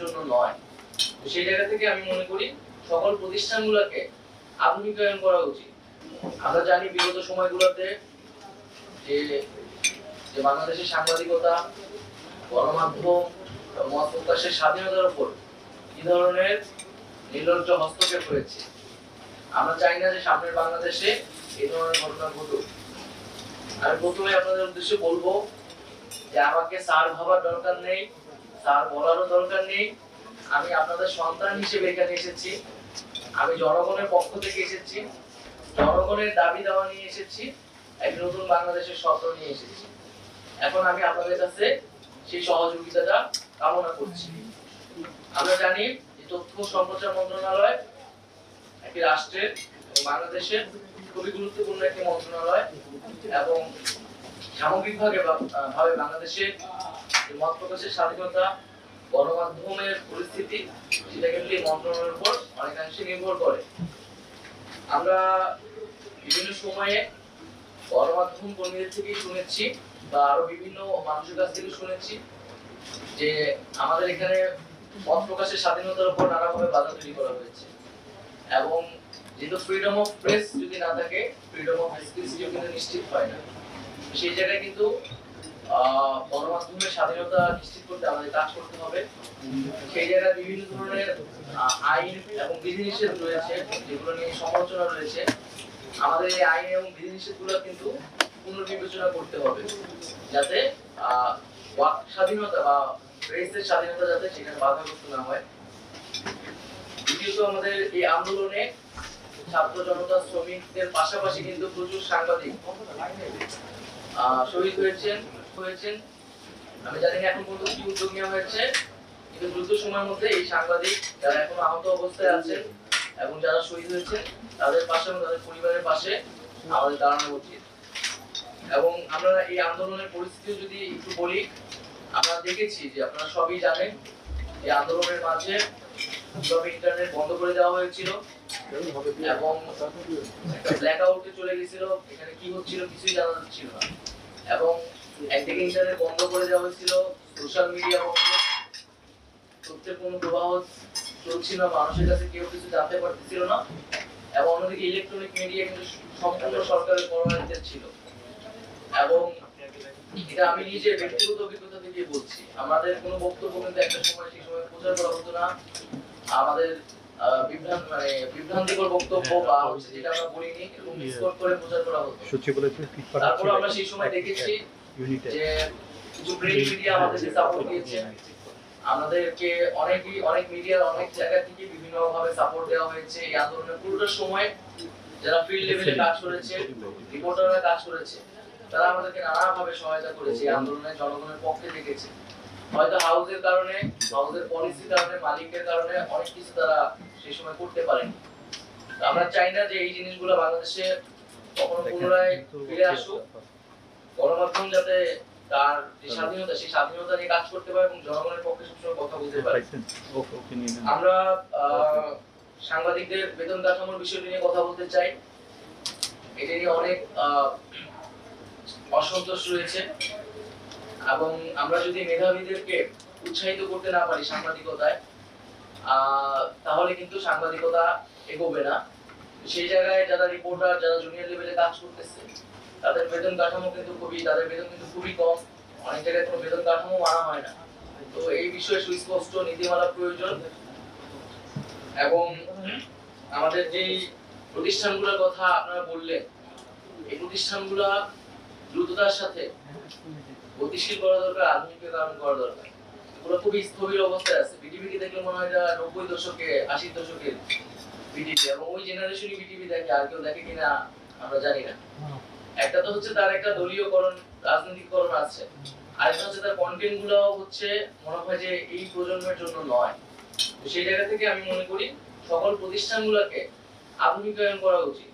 জন্য নয়। তো সেই জায়গা থেকে আমি মনে করি সকল প্রতিষ্ঠানগুলোকে আধুনিকায়ন করা উচিত। আমরা জানি বিগত সময়গুলোতে যে যে বাংলাদেশের সাংবাদিকতা, গণমাধ্যম, মত প্রকাশের স্বাধীনতার উপর কি ধরনের নির্লজ্জ হস্তক্ষেপ হয়েছে। আমরা চাই না যে সামনের বাংলাদেশে এই ধরনের ঘটনা ঘটুক। আমি প্রথমে আপনাদের উদ্দেশ্যে বলবো যে আমাকে স্যার ভাবার দরকার নেই, স্যার বলারও দরকার নেই। আমি আপনাদের সন্তান হিসেবে এখানে এসেছি। আমি জনগণের পক্ষ থেকে এসেছি, জনগণের দাবি দেওয়া নিয়ে এসেছি, এক নতুন বাংলাদেশের স্বপ্ন নিয়ে এসেছি। এখন আমি আপনাদের কাছে সেই সহযোগিতাটা কামনা করছি। আমরা জানি যে তথ্য সম্প্রচার মন্ত্রণালয় একটি রাষ্ট্রের বাংলাদেশের খুবই গুরুত্বপূর্ণ একটি মন্ত্রণালয় এবং সামগ্রিকভাবে বাংলাদেশের মত প্রকাশের স্বাধীনতা, গণমাধ্যমের পরিস্থিতি সেটা কিন্তু এই মন্ত্রণালয়ের উপর অনেকাংশে নির্ভর করে। আমরা বিভিন্ন সময়ে গণমাধ্যম কর্মীদের থেকে শুনেছি বা আরো বিভিন্ন মানুষের কাছ থেকে শুনেছি যে আমাদের এখানে মত প্রকাশের স্বাধীনতার উপর নানাভাবে বাধা তৈরি করা হয়েছে এবং যেহেতু ফ্রিডম অফ প্রেস যদি না থাকে, ফ্রিডম অফ স্পিচও কিন্তু নিশ্চিত হয় না। সেই জায়গায় কিন্তু গণমাধ্যমের স্বাধীনতা নিশ্চিত করতে আমাদের কাজ করতে হবে। সেই জায়গায় বিভিন্ন ধরনের আইন এবং বিধিনিষেধ রয়েছে, যেগুলো নিয়ে সমালোচনা রয়েছে। আমাদের এই আইন এবং বিধিনিষেধগুলো কিন্তু পুনর্বিবেচনা করতে হবে, যাতে ওয়াক স্বাধীনতা বা প্রেসের স্বাধীনতা যাতে সেখানে বাধাগ্রস্ত না হয়। দ্বিতীয়ত, আমাদের এই আন্দোলনে ছাত্র জনতা, শ্রমিকদের পাশাপাশি কিন্তু প্রচুর সাংবাদিক শহীদ হয়েছেন। আমি জানি না এখন পর্যন্ত কি উদ্যোগ নেওয়া হয়েছে, কিন্তু দ্রুত সময়ের মধ্যে এই সাংবাদিক যারা এখন আহত অবস্থায় আছেন এবং যারা শহীদ হয়েছেন তাদের পাশে এবং তাদের পরিবারের পাশে আমাদের দাঁড়ানো উচিত। এবং আমরা এই আন্দোলনের পরিস্থিতি যদি একটু বলি, আমরা দেখেছি যে আপনারা সবই জানেন এই আন্দোলনের মাঝে কিভাবে ইন্টারনেট বন্ধ করে দেওয়া হয়েছিল এবং একটা ব্ল্যাক আউটে চলে গেছিল। এখানে কি হচ্ছিল কিছুই জানা যাচ্ছিল না এবং একদিকে ইন্টারনেট বন্ধ করে দেওয়া হয়েছিল, সোশ্যাল মিডিয়া বন্ধ, তথ্যের কোনো প্রবাহ চলছিল না, মানুষের কাছে কেউ কিছু জানতে পারতেছিল না এবং অন্যদিকে ইলেকট্রনিক মিডিয়া কিন্তু সম্পূর্ণ সরকারের কর্মকর্তা ছিল। এবং এটা আমি নিজে ব্যক্তিগত অভিজ্ঞতা থেকে বলছি, আমাদের কোনো বক্তব্য কিন্তু একটা সময় সেই সময় প্রচার করা হতো না। আমাদের বিভ্রান্তিকর বক্তব্য বা হচ্ছে যেটা আমরা বলিনি এরকম মিসকোট করে প্রচার করা হতো। তারপর আমরা সেই সময় দেখেছি যে কিছু প্রিন্ট মিডিয়া আমাদেরকে সাপোর্ট দিয়েছে, আমাদেরকে অনেক মিডিয়ার অনেক জায়গা থেকে বিভিন্ন ভাবে সাপোর্ট দেওয়া হয়েছে। এই আন্দোলনের পুরোটা সময় যারা ফিল্ড লেভেলে কাজ করেছে, রিপোর্টাররা কাজ করেছে, তারা আমাদেরকে নানাভাবে সহায়তা করেছে। এই আন্দোলনে জনগণের পক্ষে থেকেছে। হয়তো হাউসের কারণে, হাউসের পলিসির কারণে, মালিকের কারণে অনেক কিছু তারা সেই সময় করতে পারেনি। আমরা চাই না যে এই জিনিসগুলো বাংলাদেশে কখনো পুনরায় ফিরে আসুক। গণমাধ্যম যাতে তার যে স্বাধীনতা, সেই স্বাধীনতা নিয়ে কাজ করতে পারে এবং জনগণের পক্ষে সবসময় কথা বলতে পারে। আমরা সাংবাদিকদের বেতন কাঠামোর বিষয়টি নিয়ে কথা বলতে চাই। এটা নিয়ে অনেক অসন্তোষ রয়েছে এবং আমরা যদি মেধাবীদেরকে উৎসাহিত করতে না পারি সাংবাদিকতায়, তাহলে কিন্তু সাংবাদিকতা এগোবে না। সেই জায়গায় যারা রিপোর্টার, যারা জুনিয়র লেভেলে কাজ করতেছে, তাদের বেতন কাঠামো কিন্তু খুবই কম। অনেক জায়গায় কোনো বেতন কাঠামো মানা হয় না। তো এই বিষয়ে সুস্পষ্ট নীতিমালা প্রয়োজন এবং আমাদের যে প্রতিষ্ঠানগুলোর কথা আপনারা বললেন, এই প্রতিষ্ঠানগুলো দ্রুততার সাথে গতিশীল করা দরকার, আধুনিকীকরণ করা দরকার। এগুলো খুবই স্থবির অবস্থায় আছে। বিটিভিকে দেখলে মনে হয় এটা 90 দশকে 80 দশকের বিটিভি এবং ওই জেনারেশনই বিটিভি দেখে, আর কেউ দেখে কিনা আমরা জানি না। একটা তো হচ্ছে তার একটা দলীয়করণ, রাজনৈতিককরণ আছে, আরেকটা হচ্ছে তার কন্টেন্ট গুলো হচ্ছে মনে হয় যে এই প্রজন্মের জন্য নয়। তো সেই জায়গা থেকে আমি মনে করি সকল প্রতিষ্ঠানগুলোকে আধুনিকায়ন করা উচিত।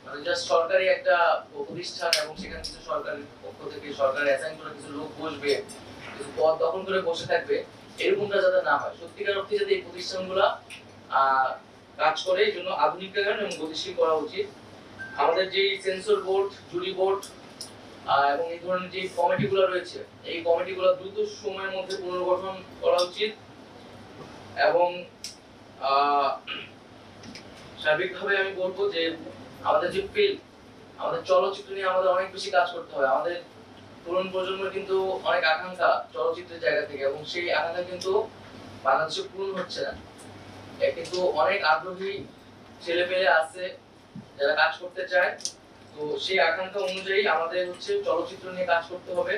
মানে জাস্ট সরকারি একটা প্রতিষ্ঠান এবং সেখানে কিছু সরকারের পক্ষ থেকে সরকারের অ্যাসাইন করা কিছু লোক বসবে, কিছু পদ দখল করে বসে থাকবে, এরকমটা যাতে না হয়। সত্যিকার অর্থে যাতে এই প্রতিষ্ঠানগুলো কাজ করে, এই জন্য আধুনিকায়ন এবং গতিশীল করা উচিত। আমাদের যে সেন্সর বোর্ড, জুরি বোর্ড এবং এই ধরনের যে কমিটিগুলো রয়েছে, এই কমিটিগুলো দ্রুত সময়ের মধ্যে পুনর্গঠন করা উচিত এবং সার্বিকভাবে আমি বলবো যে আমাদের যে ফিল্ড, আমাদের চলচ্চিত্র নিয়ে আমাদের অনেক বেশি কাজ করতে হবে। আমাদের তরুণ প্রজন্মের কিন্তু অনেক আকাঙ্ক্ষা চলচ্চিত্রের জায়গা থেকে, এবং সেই আকাঙ্ক্ষা কিন্তু বাংলাদেশে পূরণ হচ্ছে না। কিন্তু অনেক আগ্রহী ছেলে পেলে আছে যারা কাজ করতে চায়। তো সেই আকাঙ্ক্ষা অনুযায়ী আমাদের হচ্ছে চলচ্চিত্র নিয়ে কাজ করতে হবে।